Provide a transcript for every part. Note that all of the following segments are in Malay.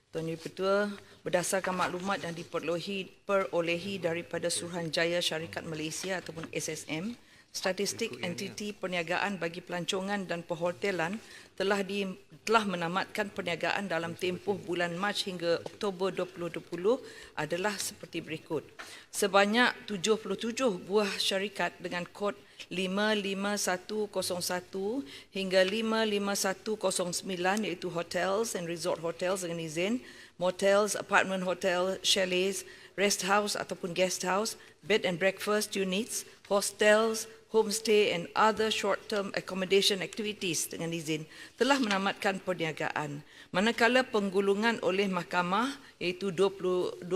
Tuan Yang Ketua, berdasarkan maklumat yang diperolehi daripada Suruhanjaya Syarikat Malaysia ataupun SSM, statistik entiti perniagaan bagi pelancongan dan perhotelan telah menamatkan perniagaan dalam tempoh bulan Mac hingga Oktober 2020 adalah seperti berikut. Sebanyak 77 buah syarikat dengan kod 55101 hingga 55109 iaitu hotels and resort hotels dengan izin, motels, apartment hotel, chalets, rest house ataupun guest house, bed and breakfast units, hostels, homestay and other short-term accommodation activities dengan izin telah menamatkan perniagaan. Manakala penggulungan oleh mahkamah iaitu 22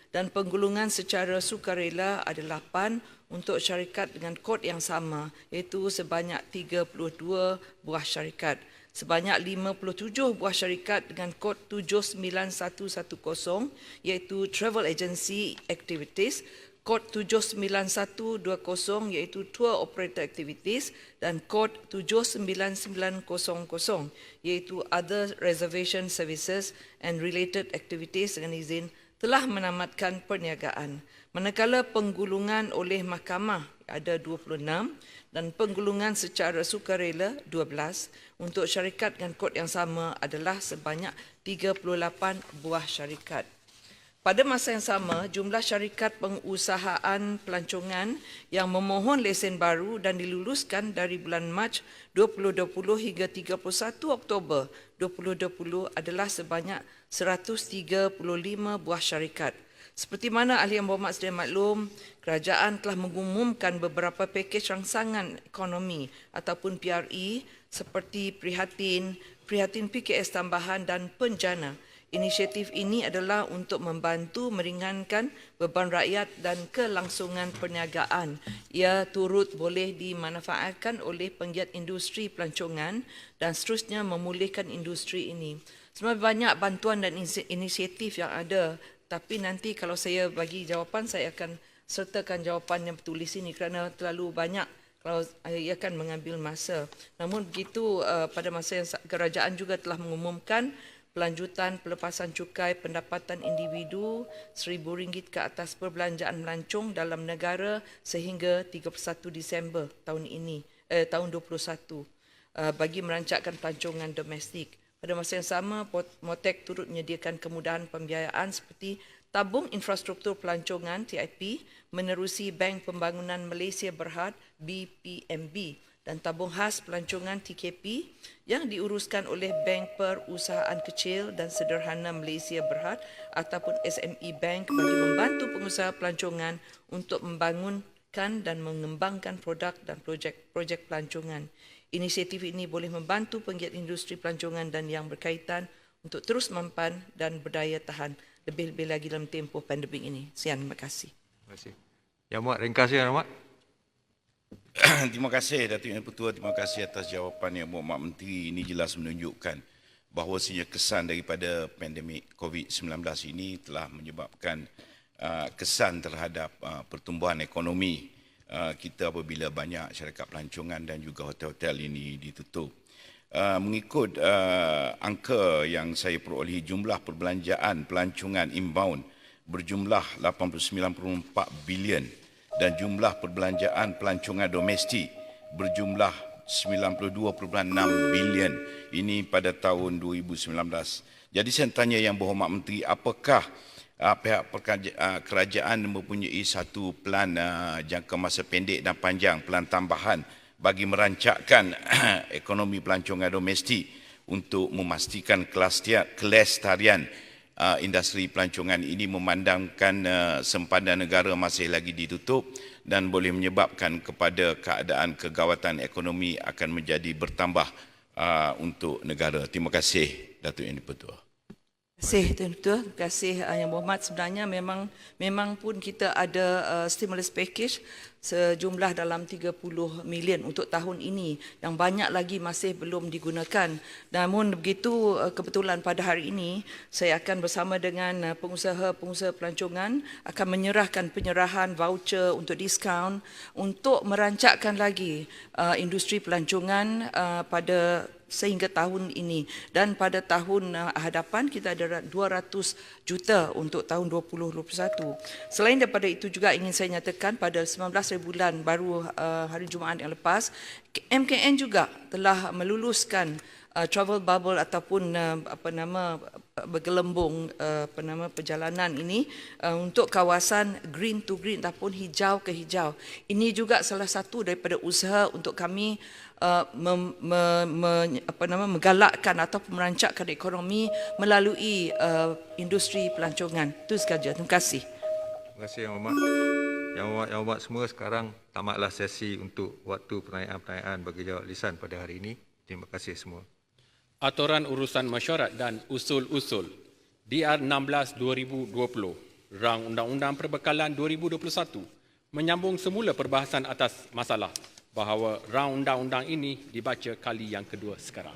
dan penggulungan secara sukarela ada 8 untuk syarikat dengan kod yang sama iaitu sebanyak 32 buah syarikat. Sebanyak 57 buah syarikat dengan kod 79110 iaitu Travel Agency Activities, kod 79120 iaitu Tour Operator Activities dan kod 79900 iaitu Other Reservation Services and Related Activities dengan izin telah menamatkan perniagaan. Manakala penggulungan oleh mahkamah ada 26 dan penggulungan secara sukarela 12 untuk syarikat dengan kod yang sama adalah sebanyak 38 buah syarikat. Pada masa yang sama, jumlah syarikat pengusahaan pelancongan yang memohon lesen baru dan diluluskan dari bulan Mac 2020 hingga 31 Oktober 2020 adalah sebanyak 135 buah syarikat. Seperti mana Ahli Yang Berhormat sedia maklum, kerajaan telah mengumumkan beberapa pakej rangsangan ekonomi ataupun PRE seperti prihatin PKS tambahan dan penjana. Inisiatif ini adalah untuk membantu meringankan beban rakyat dan kelangsungan perniagaan. Ia turut boleh dimanfaatkan oleh penggiat industri pelancongan dan seterusnya memulihkan industri ini. Sebenarnya banyak bantuan dan inisiatif yang ada, tapi nanti kalau saya bagi jawapan, saya akan sertakan jawapan yang bertulis ini kerana terlalu banyak kalau ia akan mengambil masa. Namun begitu, pada masa yang kerajaan juga telah mengumumkan pelanjutan pelepasan cukai pendapatan individu RM1,000 ke atas perbelanjaan melancong dalam negara sehingga 31 Disember tahun ini, tahun 2021 bagi merancangkan pelancongan domestik. Pada masa yang sama, MOTEC turut menyediakan kemudahan pembiayaan seperti Tabung Infrastruktur Pelancongan TIP menerusi Bank Pembangunan Malaysia Berhad BPMB dan Tabung Khas Pelancongan TKP yang diuruskan oleh Bank Perusahaan Kecil dan Sederhana Malaysia Berhad ataupun SME Bank bagi membantu pengusaha pelancongan untuk membangunkan dan mengembangkan produk dan projek pelancongan. Inisiatif ini boleh membantu penggiat industri pelancongan dan yang berkaitan untuk terus mempan dan berdaya tahan lebih-lebih lagi dalam tempoh pandemik ini. Sekian, terima kasih. Terima kasih. Yang Muat, ringkas ya, Muat. Terima kasih Datuk Yang Pertua, terima kasih atas jawapan Yang Berhormat Menteri. Ini jelas menunjukkan bahawasanya kesan daripada pandemik COVID-19 ini telah menyebabkan kesan terhadap pertumbuhan ekonomi kita apabila banyak syarikat pelancongan dan juga hotel-hotel ini ditutup. Mengikut angka yang saya perolehi, jumlah perbelanjaan pelancongan inbound berjumlah 89.4 bilion dan jumlah perbelanjaan pelancongan domestik berjumlah 92.6 bilion. Ini pada tahun 2019. Jadi saya tanya Yang Berhormat Menteri, apakah pihak kerajaan mempunyai satu plan jangka masa pendek dan panjang, plan tambahan bagi merancangkan ekonomi pelancongan domestik untuk memastikan kelestarian industri pelancongan ini, memandangkan sempadan negara masih lagi ditutup dan boleh menyebabkan kepada keadaan kegawatan ekonomi akan menjadi bertambah untuk negara. Terima kasih Datuk Yang Dipertua. Terima kasih Tuan Ketua, terima kasih Yang Berhormat. Sebenarnya memang pun kita ada stimulus package sejumlah dalam 30 million untuk tahun ini yang banyak lagi masih belum digunakan. Namun begitu kebetulan pada hari ini saya akan bersama dengan pengusaha-pengusaha pelancongan akan menyerahkan penyerahan voucher untuk diskaun untuk merancakkan lagi industri pelancongan pada sehingga tahun ini, dan pada tahun hadapan kita ada 200 juta untuk tahun 2021. Selain daripada itu juga ingin saya nyatakan pada 19 bulan baru hari Jumaat yang lepas, MKN juga telah meluluskan travel bubble ataupun bergelembung perjalanan ini untuk kawasan green to green ataupun hijau ke hijau. Ini juga salah satu daripada usaha untuk kami menggalakkan atau merancakkan ekonomi melalui industri pelancongan. Itu sahaja. Terima kasih. Terima kasih Yang Hormat. Yang Hormat semua, sekarang tamatlah sesi untuk waktu pertanyaan-pertanyaan bagi jawab lisan pada hari ini. Terima kasih semua. Aturan Urusan Mesyuarat dan Usul-Usul DR 16/2020, Rang Undang-Undang Perbekalan 2021 menyambung semula perbahasan atas masalah bahawa rang undang-undang ini dibaca kali yang kedua sekarang.